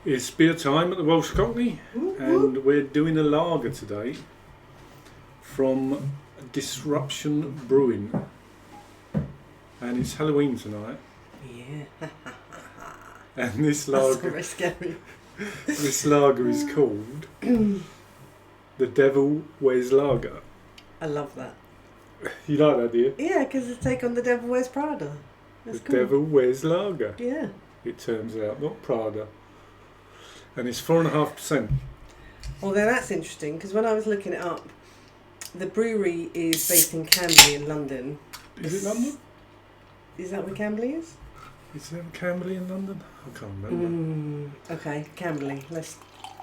It's beer time at the Welsh Cockney, and we're doing a lager today from Disruption Brewing, and it's Halloween tonight. Yeah. And this That's lager, very scary. this lager is called The Devil Wears Lager. I love that. You like that, do you? Yeah, because it's take on The Devil Wears Prada. That's The cool. Devil Wears Lager. Yeah. It turns out, not Prada. And it's 4.5%. Well, then that's interesting because when I was looking it up, the brewery is based in Camberley in London. Is it London? Is that where Camberley is? Is there Camberley in London? I can't remember. Okay, Camberley. Let's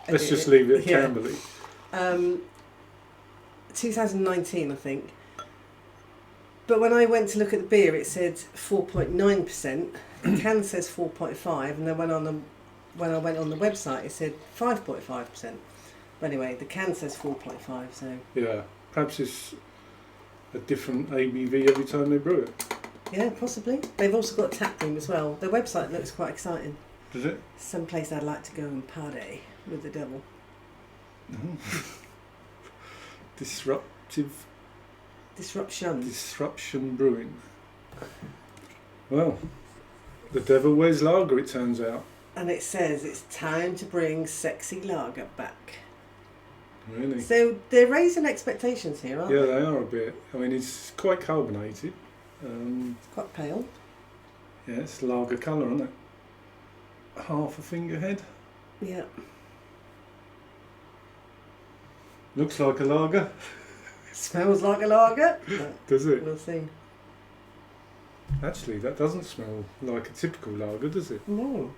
just leave it at Yeah. Camberley. 2019, I think. But when I went to look at the beer, it said 4.9%. The can says 4.5, and then when I went on the website, it said 5.5%. But anyway, the can says 4.5. So Yeah, perhaps it's a different ABV every time they brew it. yeah, possibly. They've also got a tap room as well. Their website looks quite exciting. Does it? Some place I'd like to go and party with the devil. Disruption Brewing. Well, the Devil Wears Lager, it turns out. And it says it's time to bring sexy lager back. Really? So they're raising expectations here, aren't Yeah, they? they are a bit. I mean, it's quite carbonated. It's quite pale. Yeah, it's lager colour, isn't it? Half a finger head. Yeah. Looks like a lager. Smells like a lager. But Does it? we'll see. Actually, that doesn't smell like a typical lager, does it? No.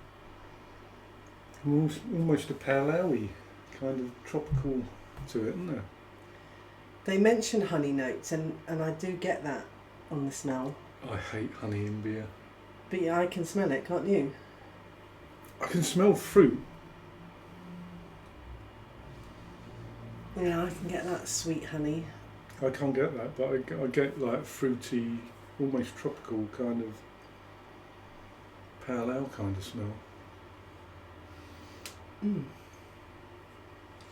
Almost a pale ale-y kind of tropical to it, isn't there? They mention honey notes, and I do get that on the smell. I hate honey in beer. But yeah, I can smell it, can't you? I can smell fruit. Yeah, I can get that sweet honey. I can't get that, but I get like fruity, almost tropical kind of pale ale kind of smell.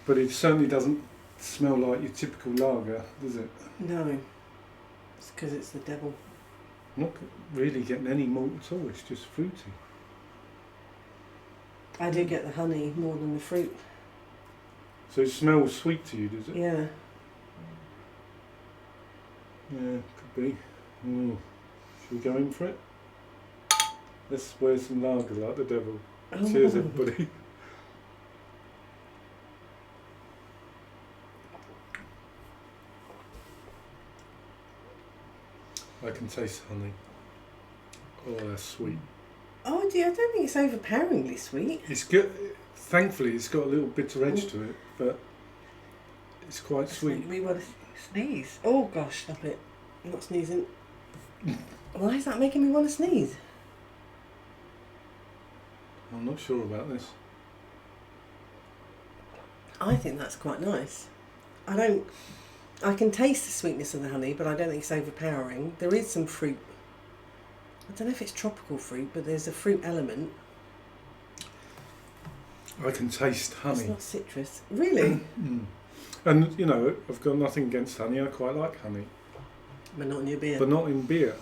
But it certainly doesn't smell like your typical lager, does it? No. It's because it's the devil. I'm not really getting any malt at all, it's just fruity. I do get the honey more than the fruit. So it smells sweet to you, does it? Yeah. Yeah, could be. Should we go in for it? Let's wear some lager like the devil. Cheers, everybody. I can taste honey. Oh, that's sweet. Oh, I don't think it's overpoweringly sweet. It's good. Thankfully, it's got a little bitter edge to it, but it's quite sweet. We want to sneeze. Oh gosh, stop it. I'm not sneezing. Why is that making me want to sneeze? I'm not sure about this. I think that's quite nice. I can taste the sweetness of the honey, but I don't think it's overpowering. There is some fruit. I don't know if it's tropical fruit, but there's a fruit element. I can taste honey. It's not citrus. Really? And, you know, I've got nothing against honey. I quite like honey. But not in your beer. But not in beer.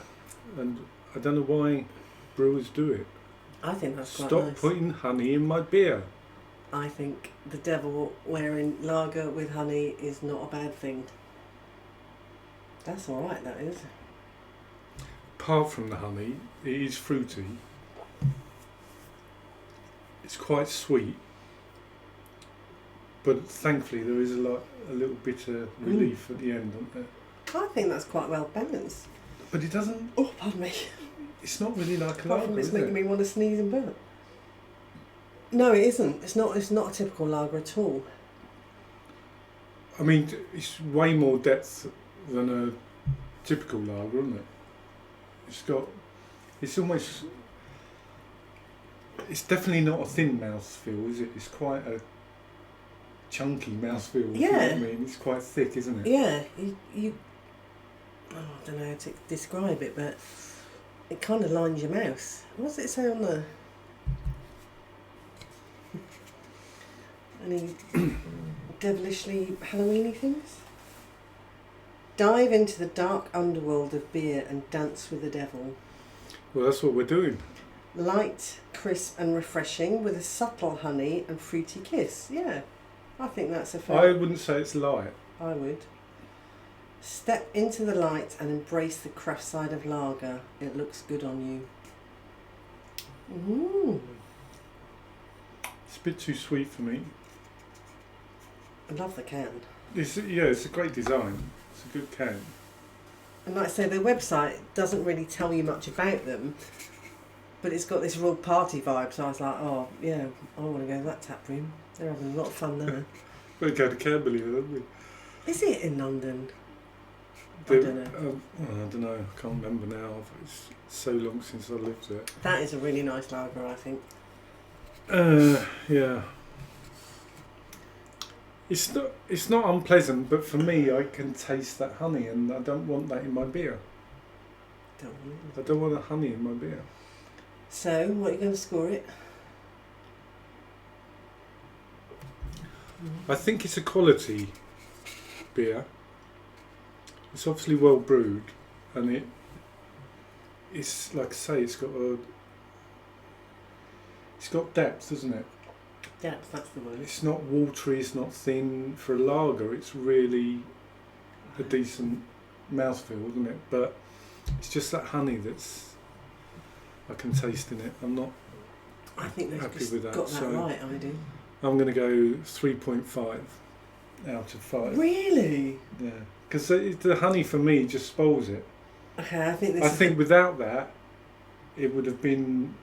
And I don't know why brewers do it. I think that's quite Stop nice. putting honey in my beer. I think the devil wearing lager with honey is not a bad thing. That's alright, that is. Apart from the honey, it is fruity. It's quite sweet. But thankfully there is a little bitter relief at the end, isn't there? I think that's quite well balanced. But it doesn't... Oh, pardon me. It's not really like a Apart lager, from it's is making it? me want to sneeze and burp. No, it isn't. It's not a typical lager at all. I mean, it's way more depth than a typical lager, isn't it? It's definitely not a thin mouthfeel, is it? It's quite a chunky mouthfeel. Yeah. You know what I mean? It's quite thick, isn't it? Yeah, I don't know how to describe it, but it kind of lines your mouth. What does it say on the... Any devilishly Halloweeny things? Dive into the dark underworld of beer and dance with the devil. Well, that's what we're doing. Light, crisp and refreshing with a subtle honey and fruity kiss. Yeah, I think that's a fair... I wouldn't say it's light. I would. Step into the light and embrace the craft side of lager. It looks good on you. Ooh. It's a bit too sweet for me. I love the can. It's a great design. It's a good can. And like I say, their website doesn't really tell you much about them, but it's got this real party vibe, so I was like, oh yeah, I want to go to that tap room. They're having a lot of fun there. We'll go to Camberley, don't we? Is it in London? I don't know. I don't know. I can't remember now. It's so long since I lived there. That is a really nice lager, I think. Yeah. It's not unpleasant, but for me, I can taste that honey, and I don't want that in my beer. I don't want the honey in my beer. So, what are you going to score it? I think it's a quality beer. It's obviously well brewed, and it's like I say, it's got depth, doesn't it? Depth, that's the word. It's not watery, it's not thin. For a lager, it's really a decent mouthfeel, isn't it? But it's just that honey that's I can taste in it. I'm not I think they've happy just with that. got that So right, I do. I'm going to go 3.5 out of 5. Really? Yeah, because the honey for me just spoils it. Okay, I think this I think without that, it would have been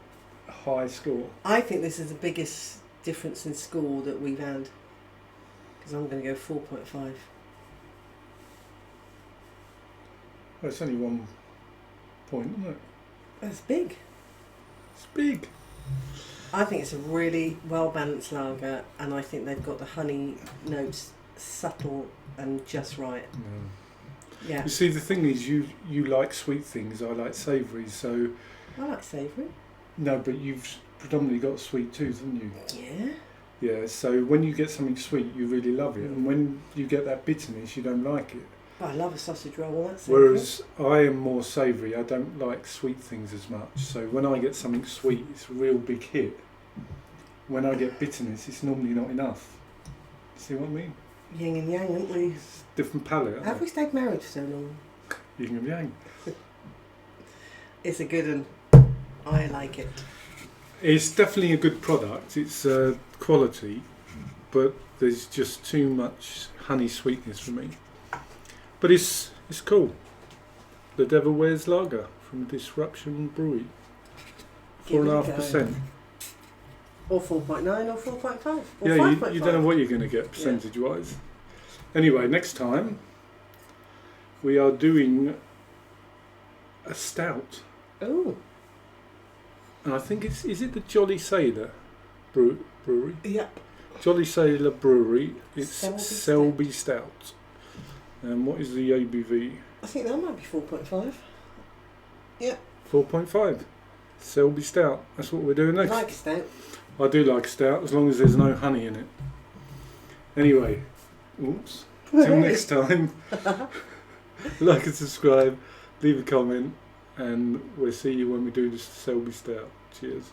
a high score. I think this is the biggest difference in score that we've had. Because I'm going to go 4.5. Well, it's only 1 point, isn't it? That's big. It's big. I think it's a really well balanced lager, and I think they've got the honey notes subtle and just right. No. Yeah. You see, the thing is, you like sweet things, I like savoury, so... I like savoury. No, but you've predominantly got a sweet tooth, haven't you? Yeah. Yeah, so when you get something sweet, you really love it, and when you get that bitterness, you don't like it. But I love a sausage roll, that's savoury. Whereas I am more savoury, I don't like sweet things as much, so when I get something sweet, it's a real big hit. When I get bitterness, it's normally not enough. See what I mean? Yin and yang, aren't we? It's a different palate. Have we stayed married for so long? Yin and yang. It's a good one. I like it. It's definitely a good product. It's quality, but there's just too much honey sweetness for me. But it's cool. The Devil Wears Lager from Disruption Brewing. Give it a go. 4.5%. Or 4.9 or 4.5 or Yeah, 5.5. you don't know what you're going to get percentage-wise. Anyway, next time we are doing a stout. Oh. And I think is it the Jolly Sailor Brewery? Yep. Jolly Sailor Brewery. It's Selby Selby Stout. And what is the ABV? I think that might be 4.5. Yep. 4.5. Selby Stout. That's what we're doing next. Like a stout. I do like a stout as long as there's no honey in it. Anyway, oops. Till next time, like and subscribe, leave a comment, and we'll see you when we do this Selby Stout. Cheers.